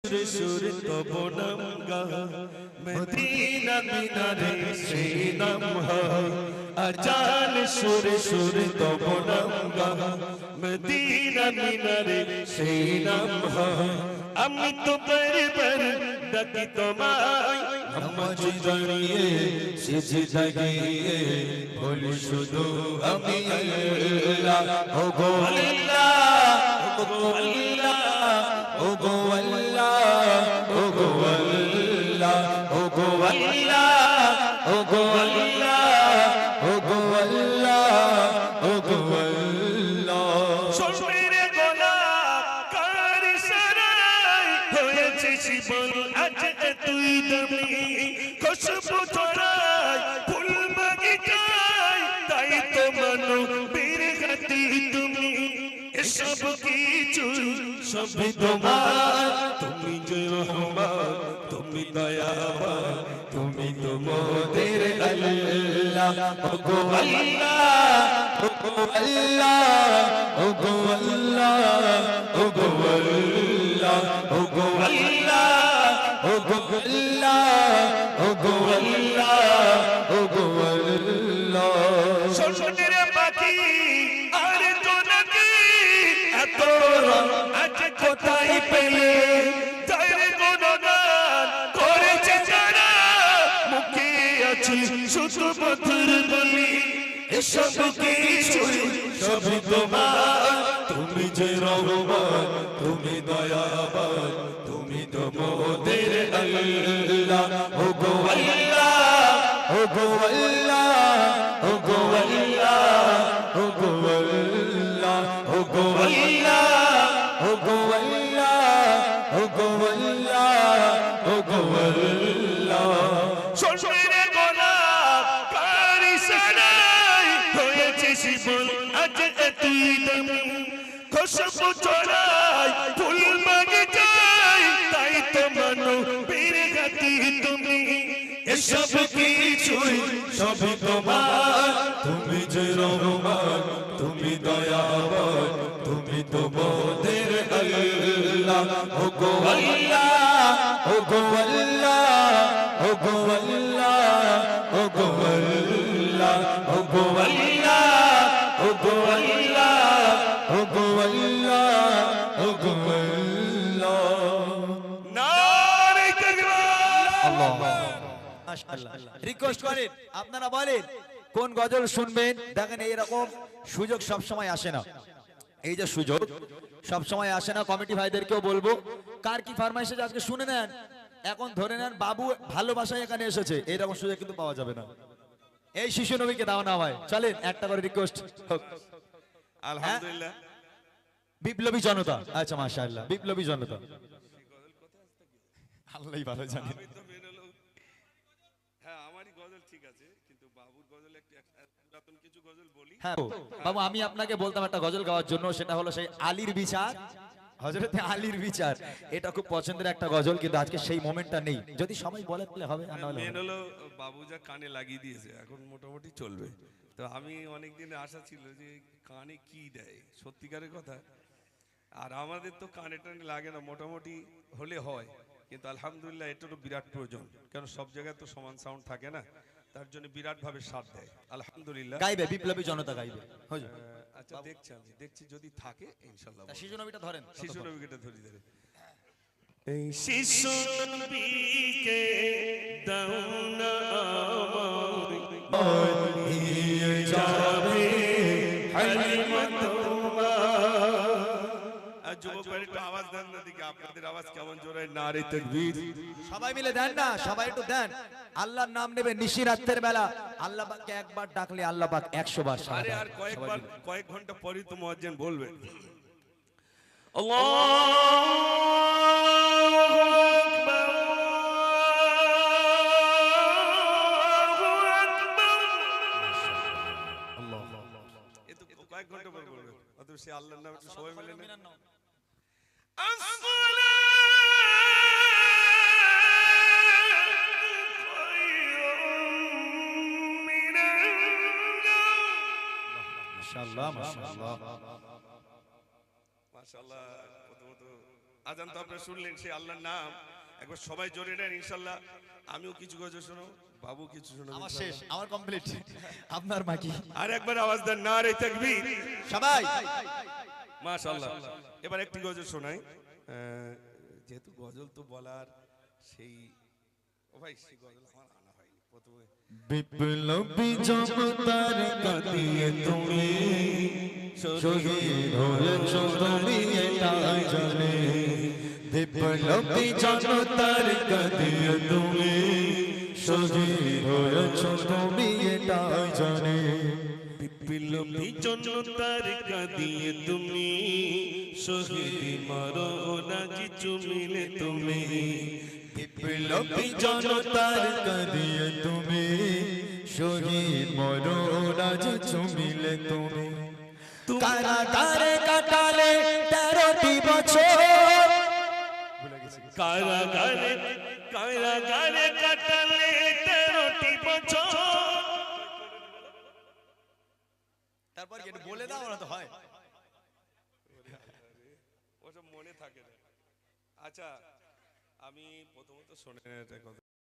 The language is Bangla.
সুর তব নাম গা মদিনা মিনারে সেই নাম হয় আজান সুর সুর তব নাম গা মদিনা মিনারে সেই নাম হয় আমি তো বারবার ডাকি তোমায় নামাজ দাঁড়িয়ে সিজদা গিয়ে বলি শুধু আমি আল্লাহ ও গো আল্লাহ ও গো আল্লাহ ও গো আল্লাহ ও গো আল্লাহ ও গো আল্লাহ ও গো আল্লাহ ও গো আল্লাহ ও গো আল্লাহ সোমেরে গোলাপ কার সরাই হয়েছে জীবন আজ তুই দমি খুশবু ছড়াই ফুল বাগিচায় তাই তো মনো বীর গতি তুমি এসব কিছু সবই তোমার তুমি যে রহমান তুমি দয়াবান তুমি তো মোদের আল্লাহ ও গো আল্লাহ ও গো আল্লাহ ও গো আল্লাহ ও গো আল্লাহ ও গো আল্লাহ ও গো আল্লাহ ও গো আল্লাহ ও গো আল্লাহ সোনার পাখি আর জোনাকি এত আজ কোথায় পেলে যারে গুণগান করেছে যারা মুখে আছে শুধু মধুর বলি এসব কিছু সবই তোমার তুমি যে রহমান তুমি দয়াবান তুমি তো মোদের আল্লাহ ও গো আল্লাহ ও গো আল্লাহ ও গো আল্লাহ ও গো আল্লাহ ও গো আল্লাহ ও গো আল্লাহ ও গো আল্লাহ ও গো আল্লাহ সোনার গোলাপ কার সরাই হয়েছে জীবন আজ তুই দমি খুশবু ছড়াই ফুল বাগিচায় তাই তো মনো বীর গতি তুমি এসব কিছুই সবই তোমার তুমি যে রহমান তুমি দয়াবান তুমি তো মোদের আল্লাহ ও গো আল্লাহ ও গো আল্লাহ ও গো আল্লাহ ও গো আল্লাহ ও গো আল্লাহ ও গো আল্লাহ ও গো আল্লাহ ও গো আল্লাহ নারে তাকবীর আল্লাহ রিকোয়েস্ট করেন আপনারা বলেন কোন গজল শুনবেন দেখেন এইরকম সুযোগ সব সময় আসে না এই যে সুযোগ সব সময় আসে না কমিটি ভাইদেরকেও বলবো কার কি ফরমাইশ আছে আজকে শুনে নেন এখন ধরে নেন বাবু ভালোবাসায় এখানে এসেছে এইরকম সুযোগ কিন্তু পাওয়া যাবে না এই শিশু নবীকে দাও না ভাই চলেন একটা করে রিকোয়েস্ট হোক আলহামদুলিল্লাহ বিপ্লবী জনতা আচ্ছা মাশাআল্লাহ বিপ্লবী জনতা আল্লাহই ভালো জানেন হ্যাঁ বাবু আমি আপনাকে বলতাম একটা গজল গাওয়ার জন্য সেটা হলো সেই আলীর বিচার হযরত আলীর বিচার এটা খুব পছন্দের একটা গজল কিন্তু আজকে সেই মোমেন্টটা নেই যদি সবাই বলে তাহলে হবে আর না হলে মেন হলো বাবু যা কানে লাগিয়ে দিয়েছে এখন মোটামুটি চলবে তো আমি অনেক দিন আশা ছিল যে কানে কি দেয় সত্যিকারের কথা আর আমাদের তো কানে টানে লাগে না মোটামুটি হলে হয় কিন্তু আলহামদুলিল্লাহ এটারও বিরাট প্রয়োজন কারণ সব জায়গায় তো সমান সাউন্ড থাকে না তার জন্য বিরাট ভাবে সাথ দেয় আলহামদুলিল্লাহ গাইবে বিপ্লবী জনতা গাইবে হুজুর আচ্ছা দেখছি আমি দেখছি যদি থাকে ইনশাআল্লাহ শিশু নবীটা ধরেন শিশু নবীকে ধরি ধরে এই শিশু নবীকে দাও না আমার নিয়ে যাবে হালিমা তোমার যুবকরা একটু আওয়াজ দেন না দিকে আপনাদের আওয়াজ কেমন জোরে নারে তাকবীর সবাই মিলে দেন না সবাই একটু দেন আল্লাহর নাম নেবে নিশি রাতের বেলা আল্লাহ পাককে একবার ডাকলে আল্লাহ পাক 100 বার সাড়া আরে দেয় আর কয়েক ঘন্টা পরেই তো মুয়াজ্জিন বলবে আল্লাহু আকবার আল্লাহু আকবার এ তো কয়েক ঘন্টা পর বলবে অতএব সে আল্লাহর নামে একটু সবাই মিলে নেন মাশাআল্লাহ মাশাআল্লাহ মাশাআল্লাহ প্রথমত আজান তো আপনারা শুনলেন, সেই আল্লাহর নাম একবার সবাই জোরে নেন ইনশাল্লাহ। আমিও কিছু গজল শোনো, বাবু কিছু শোনো। আমার শেষ, আমার কমপ্লিট, আপনার বাকি। আর একবার আওয়াজ দেন নারে তাকবীর। সবাই মাশাআল্লাহ। এবার একটি গজল শোনাই, যেহেতু গজল তো বলার সেই, ও ভাই সেই গজল আমার আনা হয়নি প্রথমে। বিপ্লবী জনতার কাঁদিয়ে তুমি শহীদ হয়েছ তুমি এটা জানে, বিপ্লবী জনতার কাঁদিয়ে তুমি শহীদ হয়েছ তুমি এটা জানে, বিপ্লবী জনতার কাঁদিয়ে তুমি শহীদ মারো নাজি চুমিলে তুমি, বিপ্লবী জনতার কাঁদিয়ে তুমি শহীদ মরোরাজ চুমিলে তুমি, কারাগারে কাটালে 13টি বছর, কারাগারে কারাগারে কাটালে 13টি বছর। তারপর কি একটু বলে দাও, না তো হয়। ওসব মনে থাকে না। আচ্ছা, আমি প্রথমত শোনেন একটা কথা।